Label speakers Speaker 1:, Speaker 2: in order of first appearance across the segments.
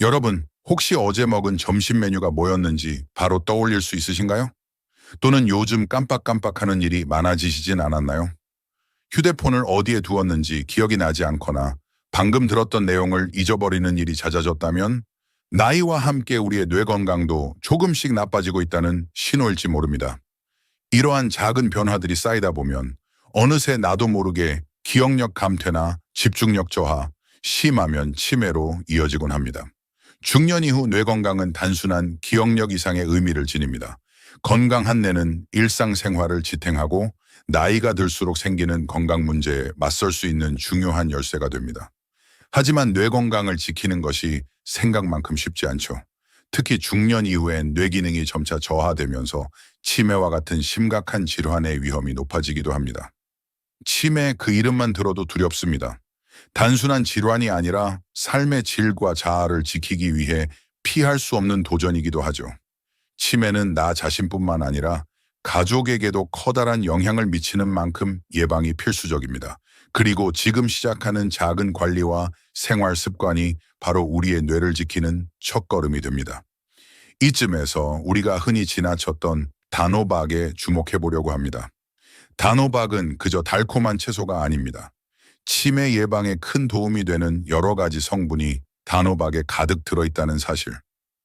Speaker 1: 여러분, 혹시 어제 먹은 점심 메뉴가 뭐였는지 바로 떠올릴 수 있으신가요? 또는 요즘 깜빡깜빡하는 일이 많아지시진 않았나요? 휴대폰을 어디에 두었는지 기억이 나지 않거나 방금 들었던 내용을 잊어버리는 일이 잦아졌다면 나이와 함께 우리의 뇌 건강도 조금씩 나빠지고 있다는 신호일지 모릅니다. 이러한 작은 변화들이 쌓이다 보면 어느새 나도 모르게 기억력 감퇴나 집중력 저하, 심하면 치매로 이어지곤 합니다. 중년 이후 뇌 건강은 단순한 기억력 이상의 의미를 지닙니다. 건강한 뇌는 일상생활을 지탱하고 나이가 들수록 생기는 건강 문제에 맞설 수 있는 중요한 열쇠가 됩니다. 하지만 뇌 건강을 지키는 것이 생각만큼 쉽지 않죠. 특히 중년 이후엔 뇌 기능이 점차 저하되면서 치매와 같은 심각한 질환의 위험이 높아지기도 합니다. 치매 그 이름만 들어도 두렵습니다. 단순한 질환이 아니라 삶의 질과 자아를 지키기 위해 피할 수 없는 도전이기도 하죠. 치매는 나 자신뿐만 아니라 가족에게도 커다란 영향을 미치는 만큼 예방이 필수적입니다. 그리고 지금 시작하는 작은 관리와 생활 습관이 바로 우리의 뇌를 지키는 첫걸음이 됩니다. 이쯤에서 우리가 흔히 지나쳤던 단호박에 주목해 보려고 합니다. 단호박은 그저 달콤한 채소가 아닙니다. 치매 예방에 큰 도움이 되는 여러 가지 성분이 단호박에 가득 들어있다는 사실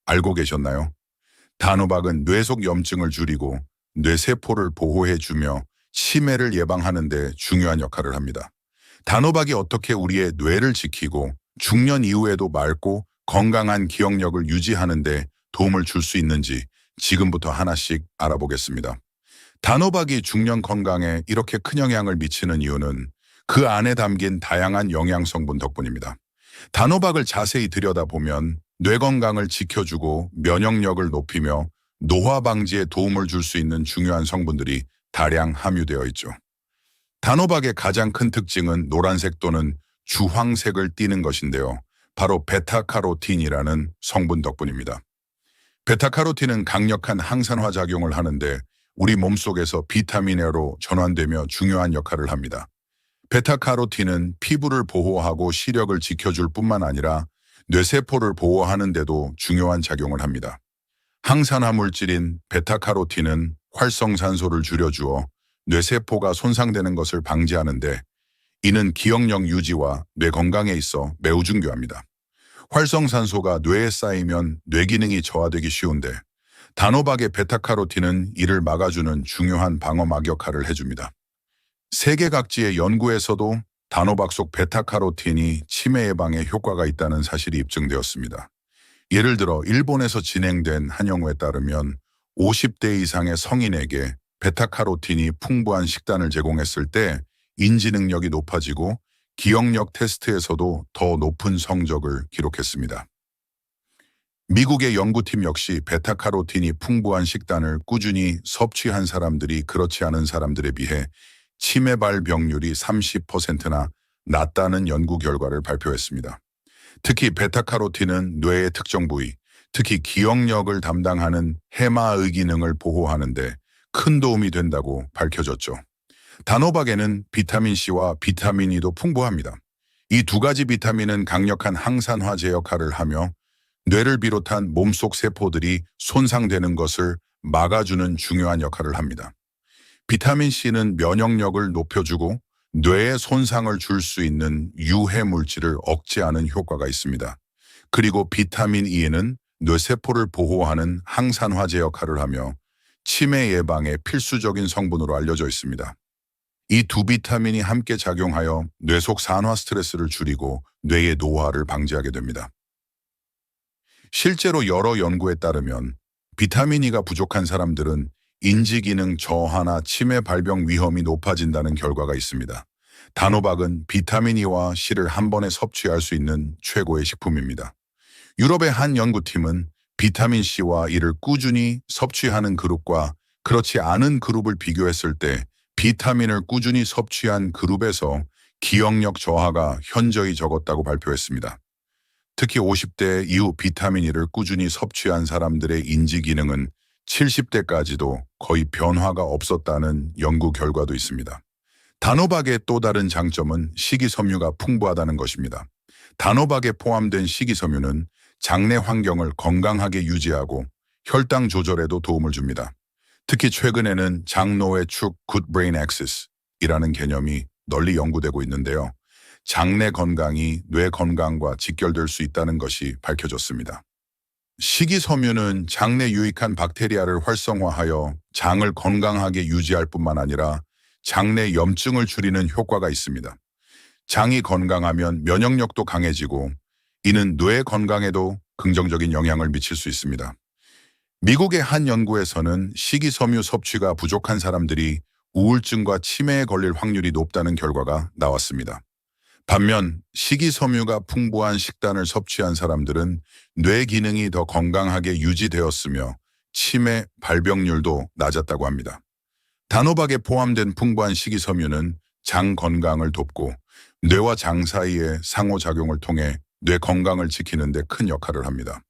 Speaker 1: 알고 계셨나요? 단호박은 뇌 속 염증을 줄이고 뇌세포를 보호해주며 치매를 예방하는 데 중요한 역할을 합니다. 단호박이 어떻게 우리의 뇌를 지키고 중년 이후에도 맑고 건강한 기억력을 유지하는 데 도움을 줄 수 있는지 지금부터 하나씩 알아보겠습니다. 단호박이 중년 건강에 이렇게 큰 영향을 미치는 이유는 그 안에 담긴 다양한 영양 성분 덕분입니다. 단호박을 자세히 들여다보면 뇌 건강을 지켜주고 면역력을 높이며 노화 방지에 도움을 줄 수 있는 중요한 성분들이 다량 함유되어 있죠. 단호박의 가장 큰 특징은 노란색 또는 주황색을 띠는 것인데요. 바로 베타카로틴이라는 성분 덕분입니다. 베타카로틴은 강력한 항산화 작용을 하는데 우리 몸속에서 비타민 A로 전환되며 중요한 역할을 합니다. 베타카로틴은 피부를 보호하고 시력을 지켜줄 뿐만 아니라 뇌세포를 보호하는 데도 중요한 작용을 합니다. 항산화 물질인 베타카로틴은 활성산소를 줄여주어 뇌세포가 손상되는 것을 방지하는데 이는 기억력 유지와 뇌 건강에 있어 매우 중요합니다. 활성산소가 뇌에 쌓이면 뇌 기능이 저하되기 쉬운데 단호박의 베타카로틴은 이를 막아주는 중요한 방어막 역할을 해줍니다. 세계 각지의 연구에서도 단호박 속 베타카로틴이 치매 예방에 효과가 있다는 사실이 입증되었습니다. 예를 들어 일본에서 진행된 한 연구에 따르면 50대 이상의 성인에게 베타카로틴이 풍부한 식단을 제공했을 때 인지 능력이 높아지고 기억력 테스트에서도 더 높은 성적을 기록했습니다. 미국의 연구팀 역시 베타카로틴이 풍부한 식단을 꾸준히 섭취한 사람들이 그렇지 않은 사람들에 비해 치매 발병률이 30%나 낮다는 연구 결과를 발표했습니다. 특히 베타카로틴은 뇌의 특정 부위, 특히 기억력을 담당하는 해마의 기능을 보호하는 데 큰 도움이 된다고 밝혀졌죠. 단호박에는 비타민C와 비타민 E도 풍부합니다. 이 두 가지 비타민은 강력한 항산화제 역할을 하며 뇌를 비롯한 몸속 세포들이 손상되는 것을 막아주는 중요한 역할을 합니다. 비타민C는 면역력을 높여주고 뇌에 손상을 줄 수 있는 유해 물질을 억제하는 효과가 있습니다. 그리고 비타민 E는 뇌세포를 보호하는 항산화제 역할을 하며 치매 예방에 필수적인 성분으로 알려져 있습니다. 이 두 비타민이 함께 작용하여 뇌 속 산화 스트레스를 줄이고 뇌의 노화를 방지하게 됩니다. 실제로 여러 연구에 따르면 비타민 E가 부족한 사람들은 인지기능 저하나 치매 발병 위험이 높아진다는 결과가 있습니다. 단호박은 비타민 E와 C를 한 번에 섭취할 수 있는 최고의 식품입니다. 유럽의 한 연구팀은 비타민 C와 E를 꾸준히 섭취하는 그룹과 그렇지 않은 그룹을 비교했을 때 비타민을 꾸준히 섭취한 그룹에서 기억력 저하가 현저히 적었다고 발표했습니다. 특히 50대 이후 비타민 E를 꾸준히 섭취한 사람들의 인지 기능은 70대까지도 거의 변화가 없었다는 연구 결과도 있습니다. 단호박의 또 다른 장점은 식이섬유가 풍부하다는 것입니다. 단호박에 포함된 식이섬유는 장내 환경을 건강하게 유지하고 혈당 조절에도 도움을 줍니다. 특히 최근에는 장노의 축 Good Brain Axis이라는 개념이 널리 연구되고 있는데요. 장내 건강이 뇌 건강과 직결될 수 있다는 것이 밝혀졌습니다. 식이섬유는 장내 유익한 박테리아를 활성화하여 장을 건강하게 유지할 뿐만 아니라 장내 염증을 줄이는 효과가 있습니다. 장이 건강하면 면역력도 강해지고 이는 뇌 건강에도 긍정적인 영향을 미칠 수 있습니다. 미국의 한 연구에서는 식이섬유 섭취가 부족한 사람들이 우울증과 치매에 걸릴 확률이 높다는 결과가 나왔습니다. 반면 식이섬유가 풍부한 식단을 섭취한 사람들은 뇌 기능이 더 건강하게 유지되었으며 치매 발병률도 낮았다고 합니다. 단호박에 포함된 풍부한 식이섬유는 장 건강을 돕고 뇌와 장 사이의 상호작용을 통해 뇌 건강을 지키는 데 큰 역할을 합니다.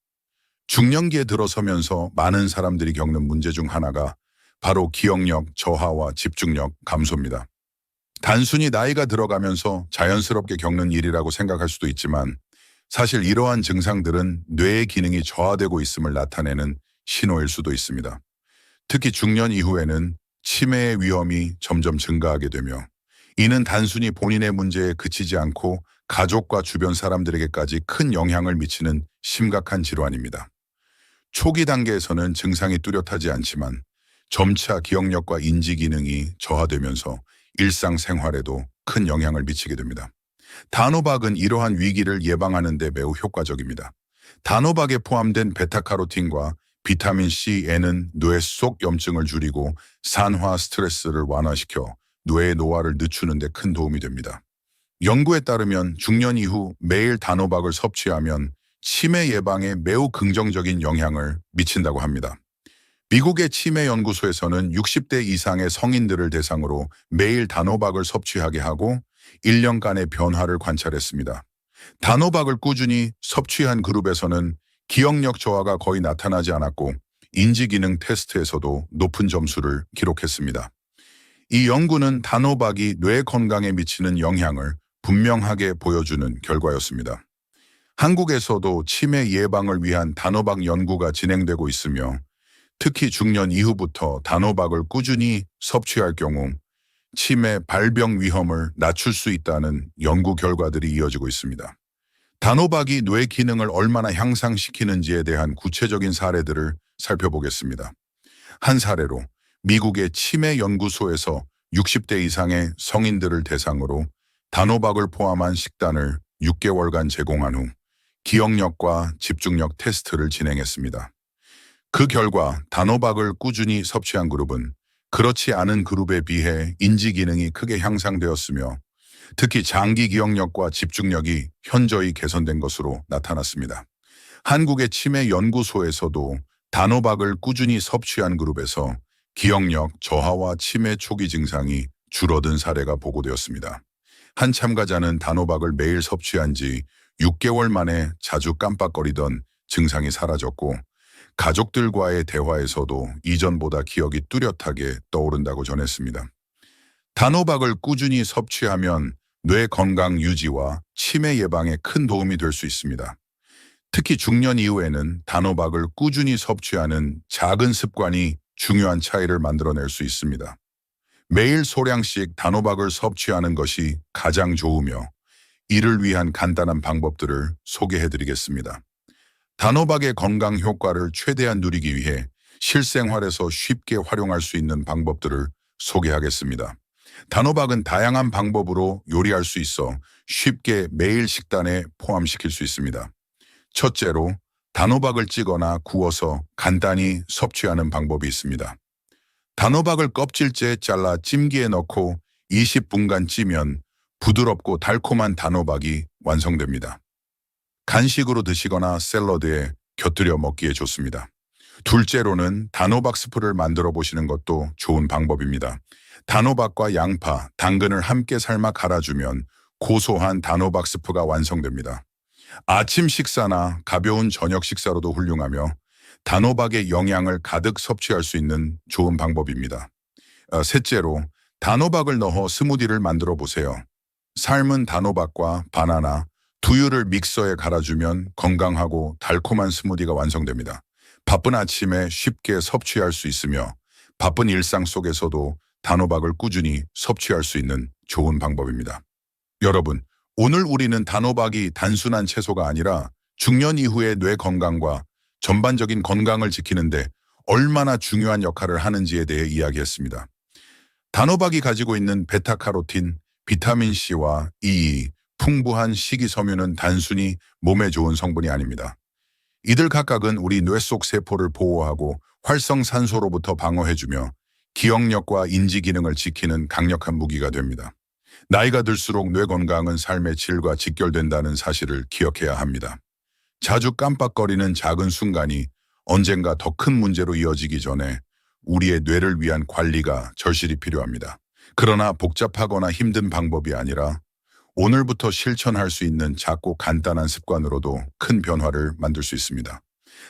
Speaker 1: 중년기에 들어서면서 많은 사람들이 겪는 문제 중 하나가 바로 기억력 저하와 집중력 감소입니다. 단순히 나이가 들어가면서 자연스럽게 겪는 일이라고 생각할 수도 있지만 사실 이러한 증상들은 뇌의 기능이 저하되고 있음을 나타내는 신호일 수도 있습니다. 특히 중년 이후에는 치매의 위험이 점점 증가하게 되며 이는 단순히 본인의 문제에 그치지 않고 가족과 주변 사람들에게까지 큰 영향을 미치는 심각한 질환입니다. 초기 단계에서는 증상이 뚜렷하지 않지만 점차 기억력과 인지 기능이 저하되면서 일상생활에도 큰 영향을 미치게 됩니다. 단호박은 이러한 위기를 예방하는 데 매우 효과적입니다. 단호박에 포함된 베타카로틴과 비타민 C, N은 뇌 속 염증을 줄이고 산화 스트레스를 완화시켜 뇌의 노화를 늦추는 데 큰 도움이 됩니다. 연구에 따르면 중년 이후 매일 단호박을 섭취하면 치매 예방에 매우 긍정적인 영향을 미친다고 합니다. 미국의 치매 연구소에서는 60대 이상의 성인들을 대상으로 매일 단호박을 섭취하게 하고 1년간의 변화를 관찰했습니다. 단호박을 꾸준히 섭취한 그룹에서는 기억력 저하가 거의 나타나지 않았고 인지기능 테스트에서도 높은 점수를 기록했습니다. 이 연구는 단호박이 뇌 건강에 미치는 영향을 분명하게 보여주는 결과였습니다. 한국에서도 치매 예방을 위한 단호박 연구가 진행되고 있으며 특히 중년 이후부터 단호박을 꾸준히 섭취할 경우 치매 발병 위험을 낮출 수 있다는 연구 결과들이 이어지고 있습니다. 단호박이 뇌 기능을 얼마나 향상시키는지에 대한 구체적인 사례들을 살펴보겠습니다. 한 사례로 미국의 치매 연구소에서 60대 이상의 성인들을 대상으로 단호박을 포함한 식단을 6개월간 제공한 후 기억력과 집중력 테스트를 진행했습니다. 그 결과 단호박을 꾸준히 섭취한 그룹은 그렇지 않은 그룹에 비해 인지 기능이 크게 향상되었으며 특히 장기 기억력과 집중력이 현저히 개선된 것으로 나타났습니다. 한국의 치매 연구소에서도 단호박을 꾸준히 섭취한 그룹에서 기억력 저하와 치매 초기 증상이 줄어든 사례가 보고되었습니다. 한 참가자는 단호박을 매일 섭취한 지 6개월 만에 자주 깜빡거리던 증상이 사라졌고 가족들과의 대화에서도 이전보다 기억이 뚜렷하게 떠오른다고 전했습니다. 단호박을 꾸준히 섭취하면 뇌 건강 유지와 치매 예방에 큰 도움이 될 수 있습니다. 특히 중년 이후에는 단호박을 꾸준히 섭취하는 작은 습관이 중요한 차이를 만들어낼 수 있습니다. 매일 소량씩 단호박을 섭취하는 것이 가장 좋으며 이를 위한 간단한 방법들을 소개해드리겠습니다. 단호박의 건강 효과를 최대한 누리기 위해 실생활에서 쉽게 활용할 수 있는 방법들을 소개하겠습니다. 단호박은 다양한 방법으로 요리할 수 있어 쉽게 매일 식단에 포함시킬 수 있습니다. 첫째로 단호박을 찌거나 구워서 간단히 섭취하는 방법이 있습니다. 단호박을 껍질째 잘라 찜기에 넣고 20분간 찌면 부드럽고 달콤한 단호박이 완성됩니다. 간식으로 드시거나 샐러드에 곁들여 먹기에 좋습니다. 둘째로는 단호박 스프를 만들어 보시는 것도 좋은 방법입니다. 단호박과 양파, 당근을 함께 삶아 갈아주면 고소한 단호박 스프가 완성됩니다. 아침 식사나 가벼운 저녁 식사로도 훌륭하며 단호박의 영양을 가득 섭취할 수 있는 좋은 방법입니다. 셋째로 단호박을 넣어 스무디를 만들어 보세요. 삶은 단호박과 바나나, 두유를 믹서에 갈아주면 건강하고 달콤한 스무디가 완성됩니다. 바쁜 아침에 쉽게 섭취할 수 있으며 바쁜 일상 속에서도 단호박을 꾸준히 섭취할 수 있는 좋은 방법입니다. 여러분, 오늘 우리는 단호박이 단순한 채소가 아니라 중년 이후의 뇌 건강과 전반적인 건강을 지키는데 얼마나 중요한 역할을 하는지에 대해 이야기했습니다. 단호박이 가지고 있는 베타카로틴, 비타민C와 E, 풍부한 식이섬유는 단순히 몸에 좋은 성분이 아닙니다. 이들 각각은 우리 뇌 속 세포를 보호하고 활성산소로부터 방어해주며 기억력과 인지 기능을 지키는 강력한 무기가 됩니다. 나이가 들수록 뇌 건강은 삶의 질과 직결된다는 사실을 기억해야 합니다. 자주 깜빡거리는 작은 순간이 언젠가 더 큰 문제로 이어지기 전에 우리의 뇌를 위한 관리가 절실히 필요합니다. 그러나 복잡하거나 힘든 방법이 아니라 오늘부터 실천할 수 있는 작고 간단한 습관으로도 큰 변화를 만들 수 있습니다.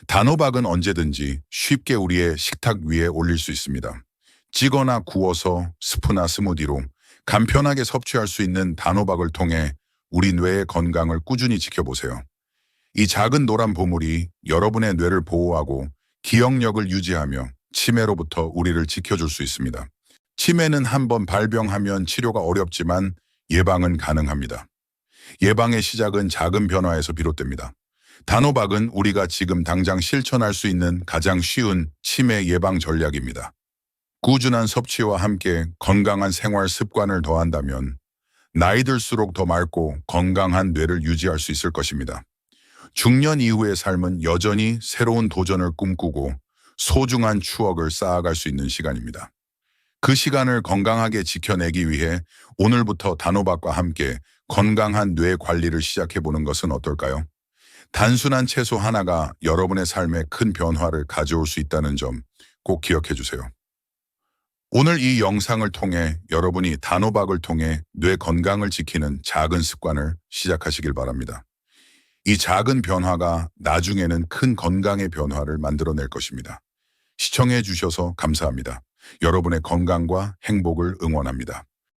Speaker 1: 단호박은 언제든지 쉽게 우리의 식탁 위에 올릴 수 있습니다. 찌거나 구워서 스프나 스무디로 간편하게 섭취할 수 있는 단호박을 통해 우리 뇌의 건강을 꾸준히 지켜보세요. 이 작은 노란 보물이 여러분의 뇌를 보호하고 기억력을 유지하며 치매로부터 우리를 지켜줄 수 있습니다. 치매는 한번 발병하면 치료가 어렵지만 예방은 가능합니다. 예방의 시작은 작은 변화에서 비롯됩니다. 단호박은 우리가 지금 당장 실천할 수 있는 가장 쉬운 치매 예방 전략입니다. 꾸준한 섭취와 함께 건강한 생활 습관을 더한다면 나이 들수록 더 맑고 건강한 뇌를 유지할 수 있을 것입니다. 중년 이후의 삶은 여전히 새로운 도전을 꿈꾸고 소중한 추억을 쌓아갈 수 있는 시간입니다. 그 시간을 건강하게 지켜내기 위해 오늘부터 단호박과 함께 건강한 뇌 관리를 시작해보는 것은 어떨까요? 단순한 채소 하나가 여러분의 삶에 큰 변화를 가져올 수 있다는 점 꼭 기억해 주세요. 오늘 이 영상을 통해 여러분이 단호박을 통해 뇌 건강을 지키는 작은 습관을 시작하시길 바랍니다. 이 작은 변화가 나중에는 큰 건강의 변화를 만들어낼 것입니다. 시청해 주셔서 감사합니다. 여러분의 건강과 행복을 응원합니다.